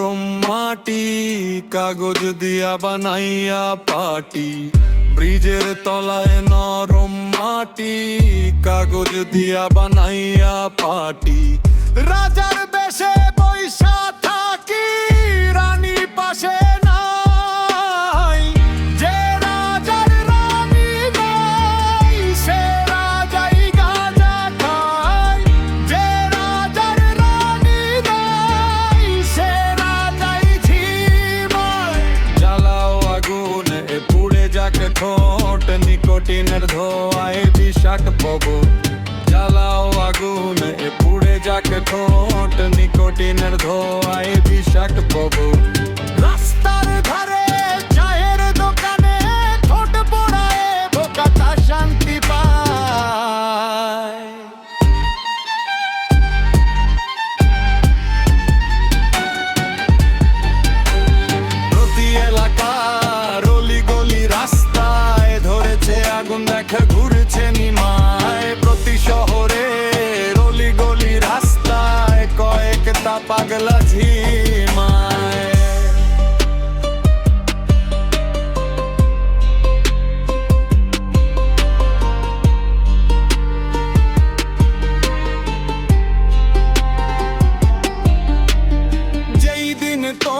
নরম মাটি, কাগজ দিয়া বানাইয়া পাটি। ব্রিজের তলায় নরম মাটি, কাগজ দিয়া বানাইয়া পাটি। রাজার বেশে বৈশা থাকি, রানী পাশে নাই। যে রাজার রানী নাই, সে রাজাই গাঁজা খায়। যে রাজার রানী নাই, সে রাজাই ঝিমায়। জ্বালাও আগুন এ পুড়ে যাক ঠোঁট, নিকোটিনের ধোঁয়ায় বিষাক্ত প্রবোধ। জ্বালাও আগুন এ পুড়ে যাক ঠোঁট, নিকোটিনের ধোঁয়ায় বিষাক্ত প্রবোধ। রাস্তার ধারে চায়ের দোকানে ঠোঁট পোড়ায় বোকাটা শান্তি পায়। প্রতি এলাকার অলি গলি রাস্তায় ধরেছে আগুন, দেখা ঘুরছে নিমায়। প্রতি শহরে অলি গলি রাস্তায় কয়েকটা পাগলা ঝিমায়। যেই দিন তো